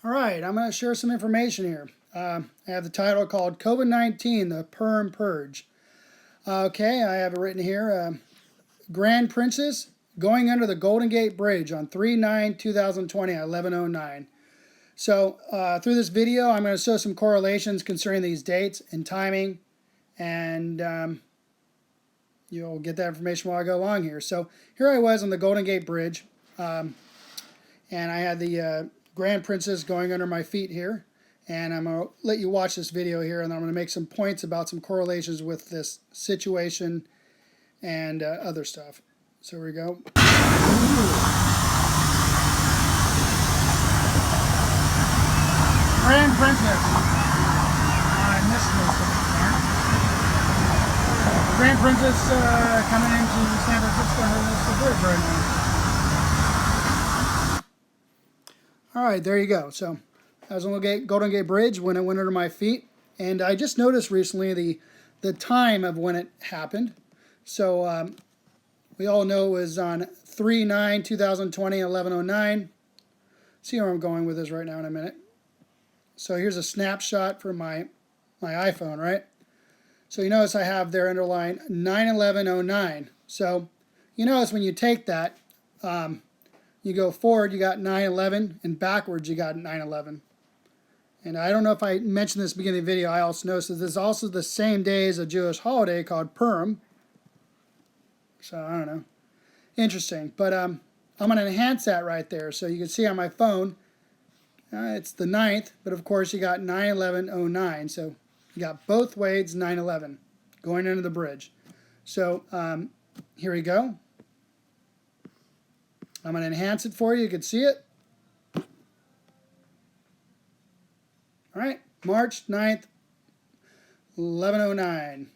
All right, I'm going to share some information here. I have the title called COVID-19, the Purim Purge. Okay, I have it written here. Grand Princess going under the Golden Gate Bridge on 3/9/2020 at 11:09. So through this video, I'm going to show some correlations concerning these dates and timing, and you'll get that information while I go along here. So here I was on the Golden Gate Bridge, and I had the Grand Princess going under my feet here. And I'm going to let you watch this video here, and I'm going to make some points about some correlations with this situation and other stuff. So here we go. Grand Princess. I missed most of it. Grand Princess coming into San Francisco under the bridge right now. All right, there you go. So I was on the Golden Gate Bridge when it went under my feet, and I just noticed recently the time of when it happened. So we all know it was on 3/9/2020, 11:09. See where I'm going with this right now in a minute. So here's a snapshot from my iPhone, right? So you notice I have there underlined 9/11/09. So you notice when you take that, you go forward, you got 9/11, and backwards, you got 9/11. And I don't know if I mentioned this at the beginning of the video. I also noticed that this is also the same day as a Jewish holiday called Purim. So I don't know. Interesting. But I'm going to enhance that right there. So you can see on my phone, it's the 9th. But of course, you got 9/11/09. So you got both ways 9/11 going under the bridge. So here we go. I'm going to enhance it for you. You can see it. All right, March 9th, 11:09.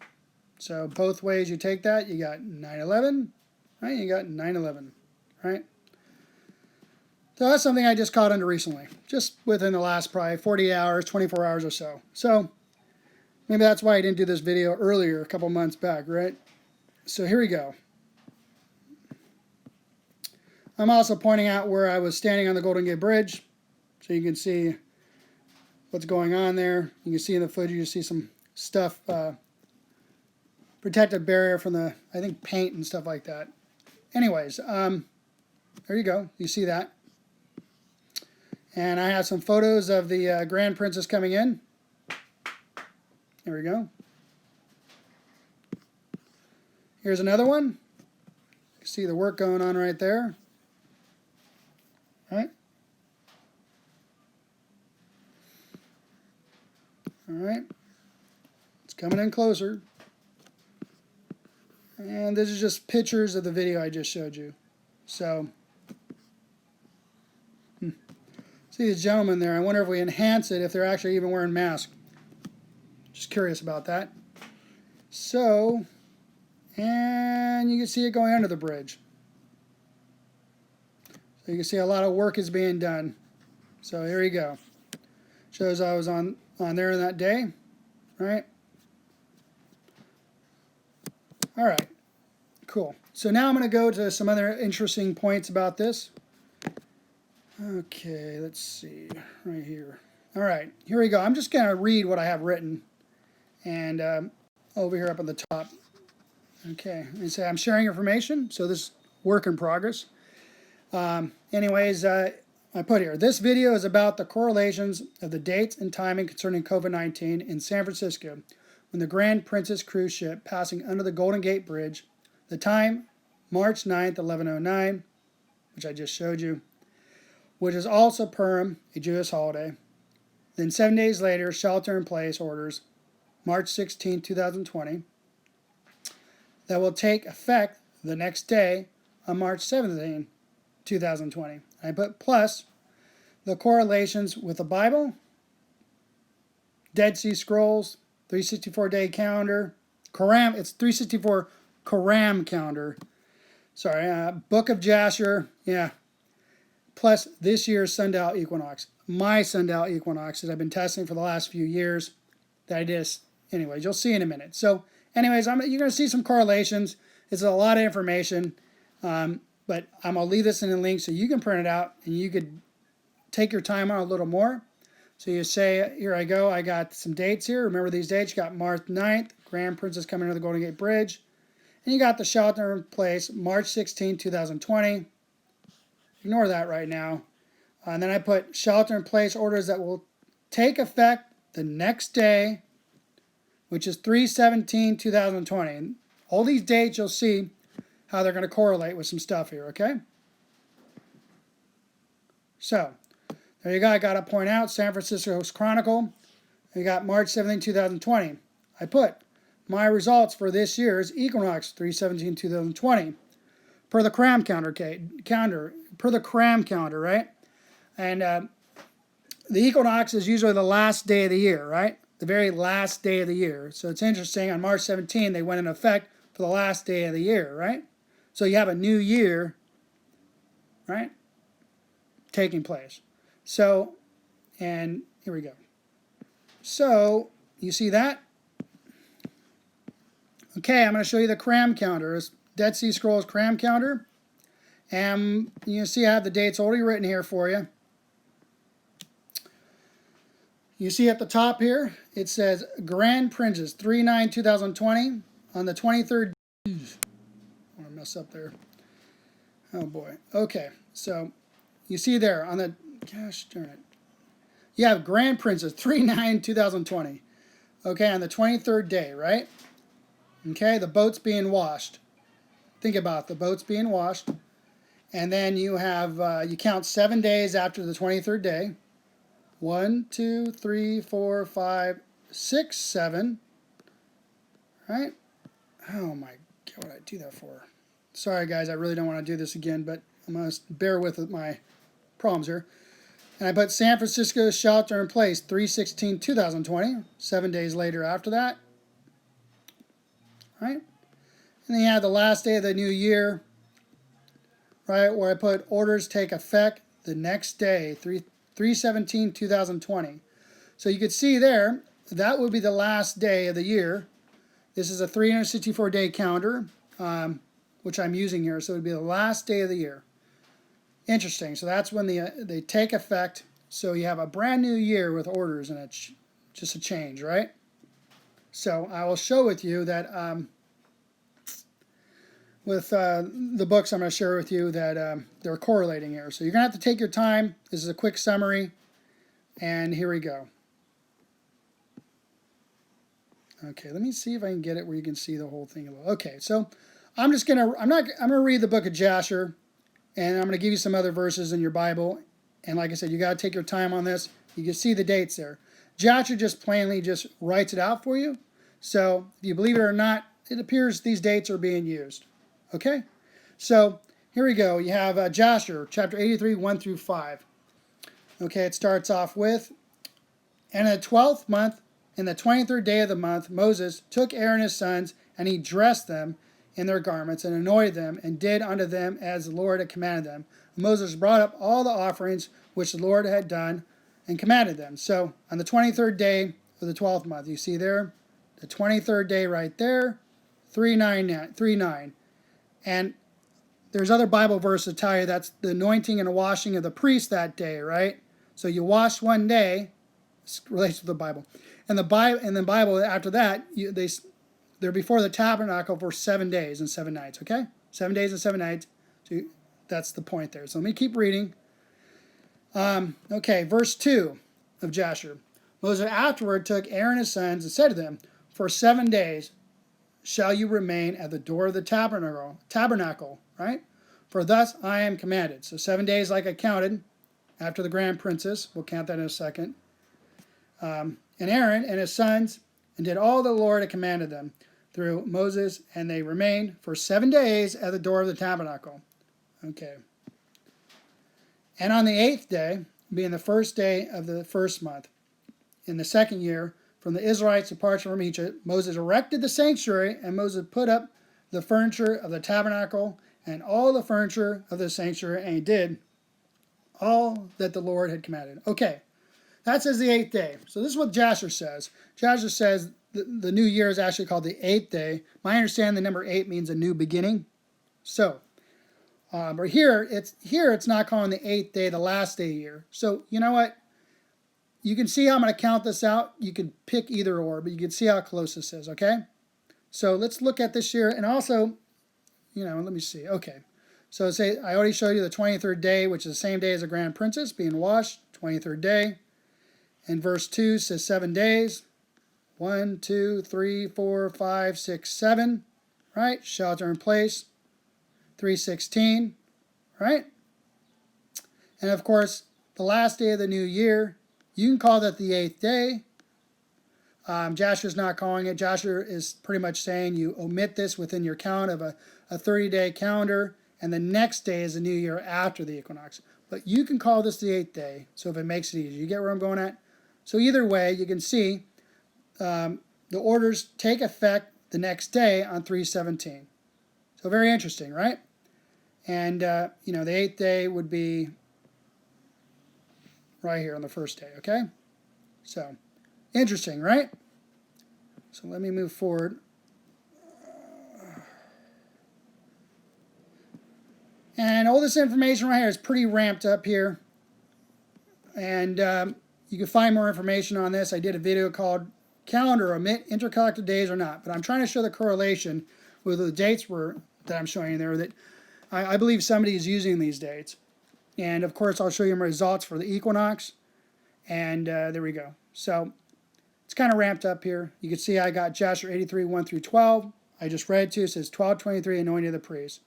So both ways you take that, you got 9/11, right? You got 9/11, right? So that's something I just caught under recently, just within the last probably 40 hours, 24 hours or so. So maybe that's why I didn't do this video earlier, a couple months back, right? So here we go. I'm also pointing out where I was standing on the Golden Gate Bridge, so you can see what's going on there. You can see in the footage, you see some stuff, protective barrier from the, I think, paint and stuff like that. Anyways, there you go. You see that. And I have some photos of the Grand Princess coming in. There we go. Here's another one. You can see the work going on right there. Right? All right. It's coming in closer. And this is just pictures of the video I just showed you. So, see the gentleman there. I wonder if we enhance it, if they're actually even wearing masks. Just curious about that. So, and you can see it going under the bridge. So you can see a lot of work is being done. So here you go. Shows I was on there that day, right? All right, cool. So now I'm going to go to some other interesting points about this. Okay, let's see, right here. All right, here we go. I'm just going to read what I have written, and over here up at the top. Okay, let me say I'm sharing information, so this is work in progress. Anyways, I put here, this video is about the correlations of the dates and timing concerning COVID-19 in San Francisco when the Grand Princess cruise ship passing under the Golden Gate Bridge, the time, March 9th, 11:09, which I just showed you, which is also Purim, a Jewish holiday. Then 7 days later, shelter-in-place orders, March 16th, 2020, that will take effect the next day on March 17th, 2020. I put plus the correlations with the Bible, Dead Sea Scrolls, 364-day calendar, Quran, it's 364 Quran calendar. Sorry, Book of Jasher, yeah. Plus this year's sundial equinox. My sundial equinox that I've been testing for the last few years. That I just, anyways, you'll see in a minute. So, anyways, you're going to see some correlations. It's a lot of information. But I'm going to leave this in a link so you can print it out and you could take your time on a little more. So you say, here I go, I got some dates here. Remember these dates? You got March 9th, Grand Princess coming over the Golden Gate Bridge. And you got the shelter in place, March 16, 2020. Ignore that right now. And then I put shelter in place orders that will take effect the next day, which is 3/17/2020. And all these dates, you'll see how they're going to correlate with some stuff here, okay? So, there you go. I got to point out San Francisco's Chronicle. You got March 17, 2020. I put my results for this year's equinox, 3/17/2020, per the cram calendar, right? And the equinox is usually the last day of the year, right? The very last day of the year. So it's interesting, on March 17, they went in effect for the last day of the year, right? So you have a new year, right, taking place. So, and here we go. So, you see that? Okay, I'm going to show you the cram calendar. It's Dead Sea Scrolls cram calendar. And you see I have the dates already written here for you. You see at the top here, it says Grand Princess, 3/9/2020. On the 23rd, I want to mess up there. Oh boy. Okay, so you see there on the, gosh darn it. You have Grand Princess, 3/9/2020. Okay, on the 23rd day, right? Okay, the boat's being washed. Think about it, the boat's being washed. And then you have, you count 7 days after the 23rd day. 1, 2, 3, 4, 5, 6, 7. Right? Oh my God, what did I do that for? Sorry guys, I really don't want to do this again, but I must bear with my problems here. And I put San Francisco shelter in place, 3/16/2020. 7 days later after that. Right? And then you have the last day of the new year, right, where I put orders take effect the next day, 3/17/2020. So you could see there, that would be the last day of the year. This is a 364-day calendar, which I'm using here, so it would be the last day of the year. Interesting. So that's when they take effect. So you have a brand new year with orders, and it's just a change, right? So I will show with you that with the books I'm going to share with you that they're correlating here. So you're going to have to take your time. This is a quick summary, and here we go. Okay, let me see if I can get it where you can see the whole thing. Okay, so I'm gonna read the Book of Jasher, and I'm gonna give you some other verses in your Bible. And like I said, you got to take your time on this. You can see the dates there. Jasher just plainly just writes it out for you. So if you believe it or not, it appears these dates are being used. Okay, so here we go. You have Jasher, chapter 83, 1 through 5. Okay, it starts off with, and in the 12th month, in the 23rd day of the month, Moses took Aaron his sons, and he dressed them in their garments, and anointed them, and did unto them as the Lord had commanded them. And Moses brought up all the offerings which the Lord had done, and commanded them. So, on the 23rd day of the 12th month, you see there, the 23rd day right there, 3/9. And there's other Bible verses that tell you that's the anointing and the washing of the priest that day, right? So you wash one day, this relates to the Bible. And the Bible after that, they're before the tabernacle for 7 days and 7 nights, okay? 7 days and 7 nights. So that's the point there. So let me keep reading. Okay, verse 2 of Jasher. Moses afterward took Aaron his sons and said to them, for 7 days shall you remain at the door of the tabernacle, right? For thus I am commanded. So 7 days like I counted after the grand princess. We'll count that in a second. And Aaron and his sons, and did all the Lord had commanded them through Moses, and they remained for 7 days at the door of the tabernacle. Okay. And on the 8th day, being the first day of the first month, in the second year, from the Israelites' departure from Egypt, Moses erected the sanctuary, and Moses put up the furniture of the tabernacle, and all the furniture of the sanctuary, and he did all that the Lord had commanded. Okay. That says the 8th day. So this is what Jasher says. Jasher says the new year is actually called the 8th day. My understanding, the number 8 means a new beginning. So, But here it's not calling the 8th day the last day of the year. So you know what? You can see how I'm going to count this out. You can pick either or, but you can see how close this is, okay? So let's look at this year, and also, let me see. Okay. So say I already showed you the 23rd day, which is the same day as the grand princess being washed, 23rd day. And verse 2 says 7 days. 1, 2, 3, 4, 5, 6, 7, right? Shelter in place. 3:16, right? And of course, the last day of the new year, you can call that the 8th day. Jasher's not calling it. Jasher is pretty much saying you omit this within your count of a 30-day calendar, and the next day is the new year after the equinox. But you can call this the 8th day, so if it makes it easier. You get where I'm going at? So either way, you can see the orders take effect the next day on 3/17. So very interesting, right? And, the 8th day would be right here on the first day, okay? So, interesting, right? So let me move forward. And all this information right here is pretty ramped up here. And you can find more information on this. I did a video called Calendar Omit Intercalacted Days or Not. But I'm trying to show the correlation with the dates that I'm showing you there that I believe somebody is using these dates. And of course, I'll show you my results for the equinox. And there we go. So it's kind of ramped up here. You can see I got Jasher 83, 1 through 12. I just read to. It says 12:23, anointing of the priest.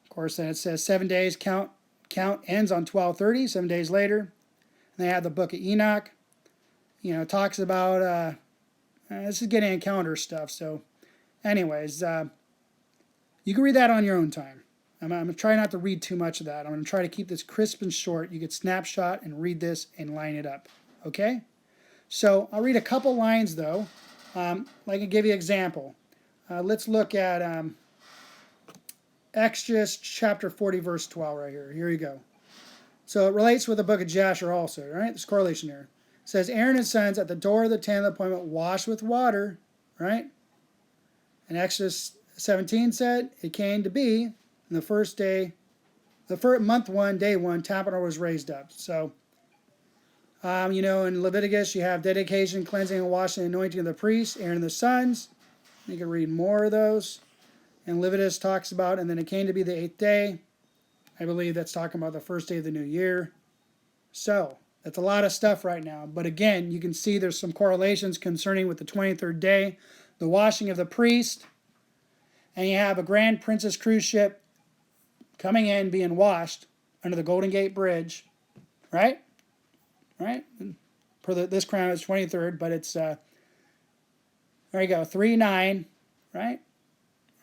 Of course, then it says 7 days, count ends on 12:30, 7 days later. And they have the Book of Enoch. It talks about, this is getting in calendar stuff. So anyways, you can read that on your own time. I'm going to try not to read too much of that. I'm going to try to keep this crisp and short. You could snapshot and read this and line it up. Okay? So I'll read a couple lines, though. I can give you an example. Let's look at Exodus chapter 40, verse 12 right here. Here you go. So it relates with the book of Jasher also, right? There's correlation here. It says, Aaron and sons at the door of the tent of the appointment washed with water, right? And Exodus 17 said, it came to be in the first day, the first month 1, day 1, tabernacle was raised up. So, in Leviticus, you have dedication, cleansing, and washing, and anointing of the priests, Aaron and the sons. You can read more of those. And Leviticus talks about, and then it came to be the 8th day. I believe that's talking about the first day of the new year. So, that's a lot of stuff right now. But again, you can see there's some correlations concerning with the 23rd day, the washing of the priest, and you have a grand princess cruise ship coming in, being washed under the Golden Gate Bridge, right? Right? This crown is 23rd, but it's, there you go, 3/9, right?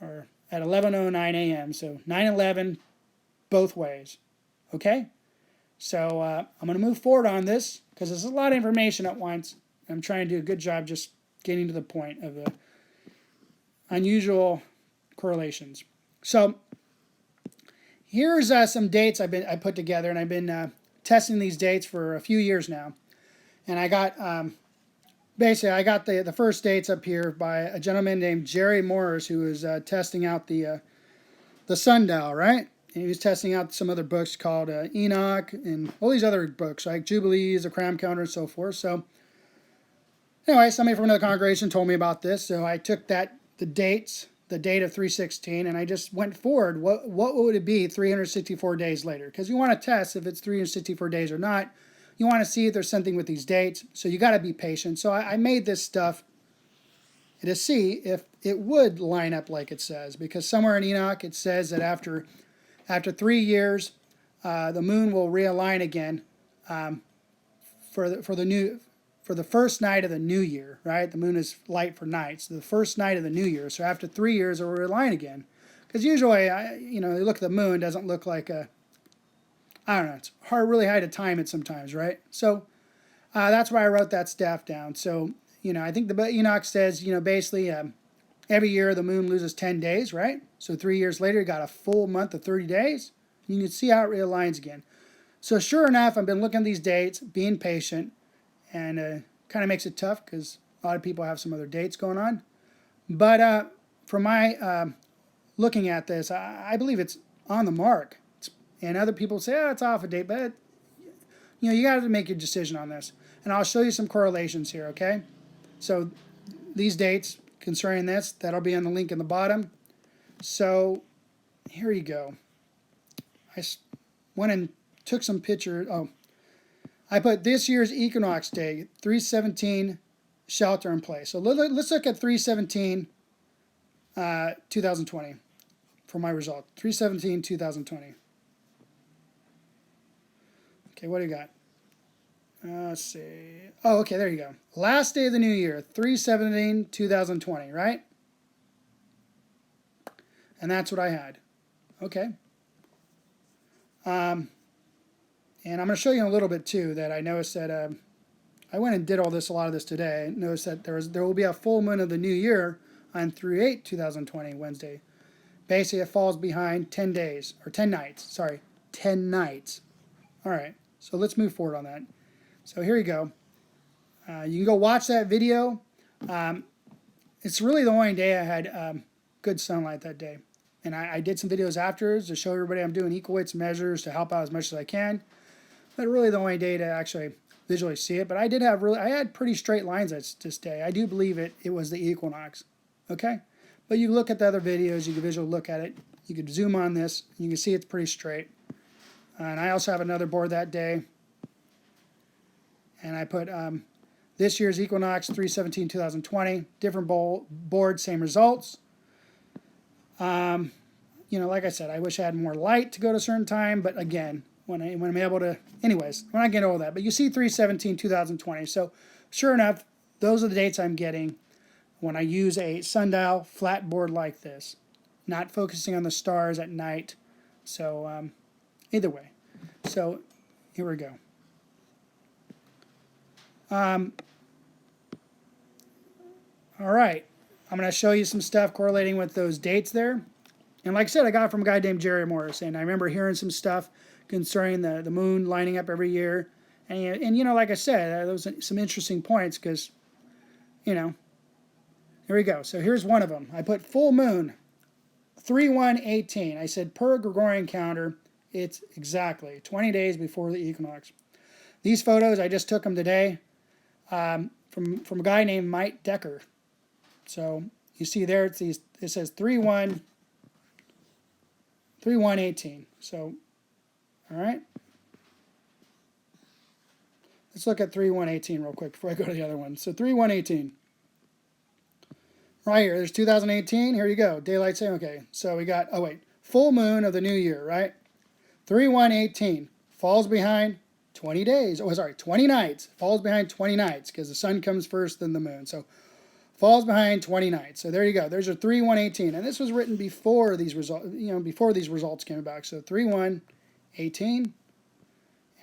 Or at 11:09 a.m. So 9/11, both ways. Okay? So I'm going to move forward on this because there's a lot of information at once. I'm trying to do a good job just getting to the point of the unusual correlations. So here's some dates I put together, and I've been testing these dates for a few years now. And I got basically I got the first dates up here by a gentleman named Jerry Morris, who was testing out the sundial, right? And he was testing out some other books called Enoch and all these other books like Jubilees, the Crown Counter, and so forth. So anyway, somebody from another congregation told me about this, so I took the date of 3/16, and I just went forward. What would it be 364 days later? Because you want to test if it's 364 days or not. You want to see if there's something with these dates, so you got to be patient. So I made this stuff to see if it would line up like it says, because somewhere in Enoch it says that after 3 years, the moon will realign again for the first night of the new year, right? The moon is light for night, so the first night of the new year. So after 3 years, it will realign again. Because usually, you look at the moon, it doesn't look like I don't know, it's really hard to time it sometimes, right? So that's why I wrote that stuff down. So, I think the Enoch says, basically every year the moon loses 10 days, right? So 3 years later, you got a full month of 30 days. You can see how it realigns again. So sure enough, I've been looking at these dates, being patient, and kind of makes it tough because a lot of people have some other dates going on. But from my looking at this, I believe it's on the mark. And other people say, oh, it's off a date, but you got to make your decision on this. And I'll show you some correlations here, okay? So these dates concerning this, that'll be on the link in the bottom. So here you go. I went and took some pictures. Oh, I put this year's equinox day, 3/17, shelter in place. So let's look at 3/17, 2020 for my result. 3/17, 2020. Okay, what do you got? Let's see. Oh, okay, there you go. Last day of the new year, 3/17, 2020, right? And that's what I had. Okay. And I'm going to show you in a little bit too that I noticed that I went and did a lot of this today. I noticed that there will be a full moon of the new year on 3/8, 2020, Wednesday. Basically, it falls behind 10 days, or 10 nights. Sorry, 10 nights. All right, so let's move forward on that. So here you go. You can go watch that video. It's really the only day I had good sunlight that day. And I did some videos afterwards to show everybody I'm doing equal weights measures to help out as much as I can. But really the only day to actually visually see it. But I had pretty straight lines this day. I do believe it was the equinox. Okay? But you look at the other videos, you can visually look at it. You can zoom on this, and you can see it's pretty straight. And I also have another board that day. And I put this year's equinox, 3/17, 2020. Different board, same results. Like I said, I wish I had more light to go to a certain time. But again, when I'm able to, anyways, we're not getting all that. But you see 3/17, 2020. So sure enough, those are the dates I'm getting when I use a sundial flat board like this. Not focusing on the stars at night. So either way. So here we go. All right. I'm going to show you some stuff correlating with those dates there. And like I said, I got it from a guy named Jerry Morris. And I remember hearing some stuff concerning the moon lining up every year. And like I said, those are some interesting points because, here we go. So here's one of them. I put full moon, 3/1/18. I said per Gregorian calendar, it's exactly 20 days before the equinox. These photos, I just took them today from a guy named Mike Decker. So you see there, it says 3/1/18. So, all right. Let's look at 3/1/18 real quick before I go to the other one. So 3/1/18. Right here, there's 2018. Here you go. Daylight saving. Okay, so we got, full moon of the new year, right? 3/1/18 falls behind 20 days. 20 nights. Falls behind 20 nights because the sun comes first, then the moon. So falls behind 20 nights. So there you go. There's your 3/1/18. And this was written before these results, before these results came back. So 3/1/18.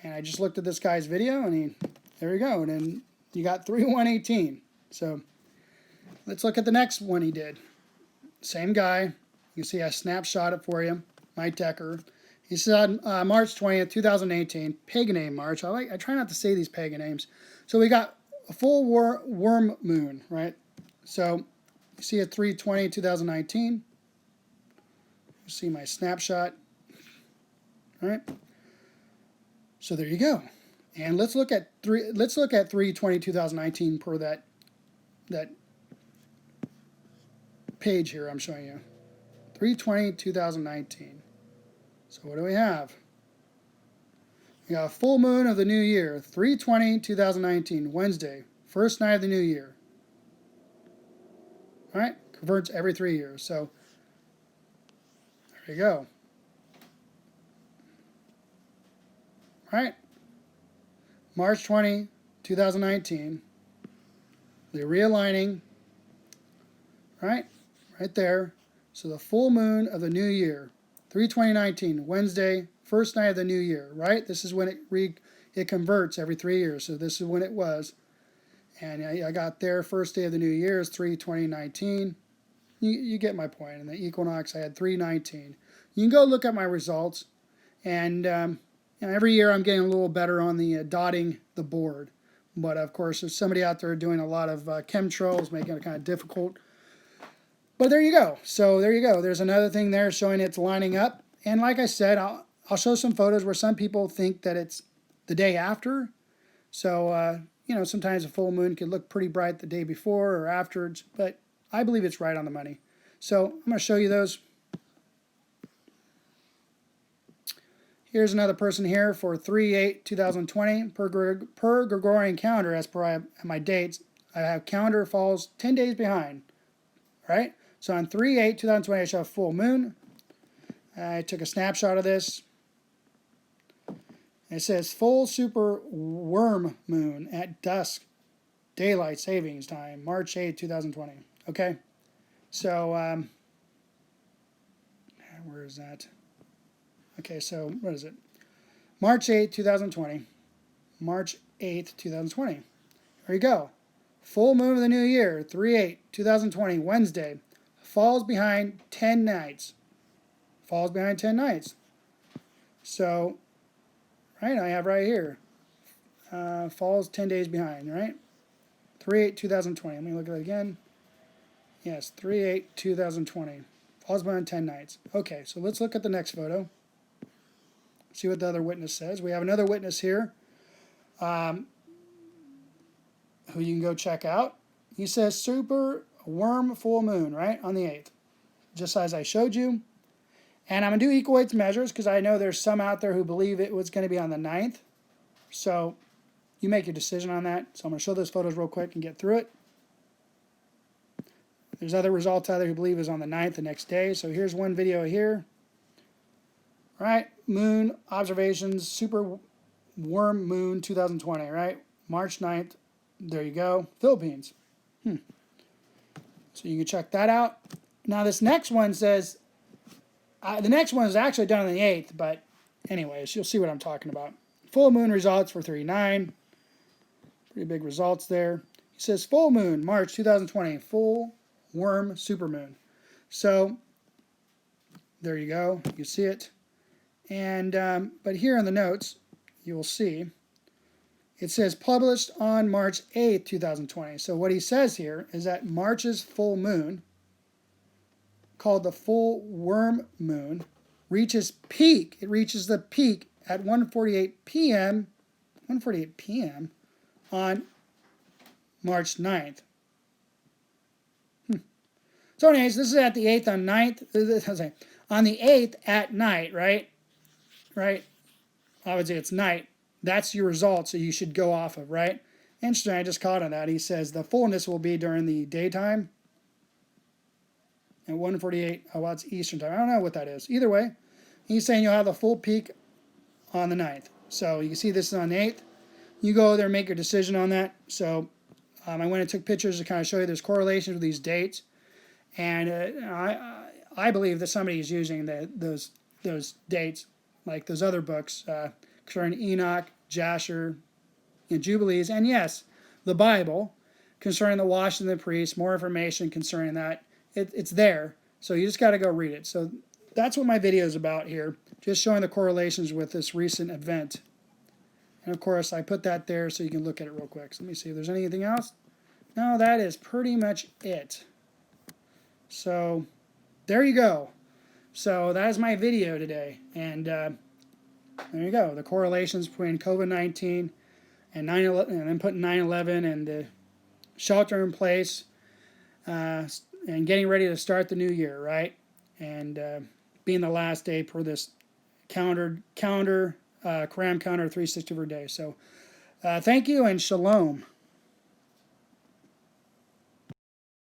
And I just looked at this guy's video and there you go. And then you got 3/1/18. So let's look at the next one he did. Same guy. You can see I snapshot it for you. Mike Decker. He said March 20th, 2018, pagan name March. I try not to say these pagan names. So we got a full worm moon, right? So you see at 3/20, 2019. You see my snapshot. All right. So there you go. And let's look at 3/20, 2019 per that page here I'm showing you. 3/20, 2019. So what do we have? We got a full moon of the new year, 3/20, 2019, Wednesday, first night of the new year. All right, converts every 3 years. So there you go. All right, March 20, 2019, the realigning, right there. So the full moon of the new year, 3/20/19, Wednesday, first night of the new year, right? This is when it converts every 3 years. So this is when it was. And I got there, first day of the new year is 3/20/19. You get my point. And the equinox, I had 3/19. You can go look at my results. And every year I'm getting a little better on the dotting the board. But of course, there's somebody out there doing a lot of chemtrails, making it kind of difficult. But there you go. So there you go. There's another thing there showing it's lining up. And like I said, I'll show some photos where some people think that it's the day after. So, sometimes a full moon can look pretty bright the day before or afterwards, but I believe it's right on the money. So I'm going to show you those. Here's another person here for 3/8/2020 per Gregorian calendar. As per my dates, I have calendar falls 10 days behind. Right? So on 3/8/2020, I show a full moon. I took a snapshot of this. It says full super worm moon at dusk, daylight savings time, March 8, 2020. Okay, so where is that? Okay, so what is it? March 8, 2020. March 8th, 2020. There you go. Full moon of the new year, 3/8/2020, Wednesday. Falls behind 10 nights. Falls behind 10 nights. So, right, I have right here. Falls 10 days behind, right? 3/8/2020. Let me look at it again. Yes, 3/8/2020. Falls behind 10 nights. Okay, so let's look at the next photo. See what the other witness says. We have another witness here who you can go check out. He says super worm full moon, right, on the 8th, just as I showed you. And I'm going to do equal weights measures because I know there's some out there who believe it was going to be on the 9th. So you make your decision on that. So I'm going to show those photos real quick and get through it. There's other results out there who believe it was on the 9th the next day. So here's one video here. All right, moon observations, super worm moon 2020, right? March 9th. There you go. Philippines. So you can check that out. Now this next one says, the next one is actually done on the 8th, but anyways, you'll see what I'm talking about. Full moon results for 3/9. Pretty big results there. He says full moon, March 2020, full worm supermoon. So there you go. You see it. And but here in the notes, you will see it says published on March 8th, 2020. So what he says here is that March's full moon, called the full worm moon, reaches peak. It reaches the peak at 1:48 p.m. 1:48 p.m. on March 9th. So anyways, this is at the 8th on 9th. On the 8th at night, right? Right? I would say it's night. That's your results that you should go off of, right? Interesting, I just caught on that. He says the fullness will be during the daytime. At 1:48, well, it's Eastern time. I don't know what that is. Either way, he's saying you'll have the full peak on the 9th. So you can see this is on the 8th. You go there and make your decision on that. So I went and took pictures to kind of show you there's correlations with these dates. And I believe that somebody is using those dates, like those other books, concerning Enoch, Jasher, and Jubilees, and yes, the Bible, concerning the washing of the priests, more information concerning that. It's there, so you just got to go read it. So that's what my video is about here, just showing the correlations with this recent event. And of course, I put that there so you can look at it real quick. So let me see if there's anything else. No, that is pretty much it. So there you go. So that is my video today. And there you go. The correlations between COVID-19 and 9/11, and then putting 9/11 and the shelter in place and getting ready to start the new year, right? And being the last day per this calendar Quran calendar 364 days. So thank you and shalom.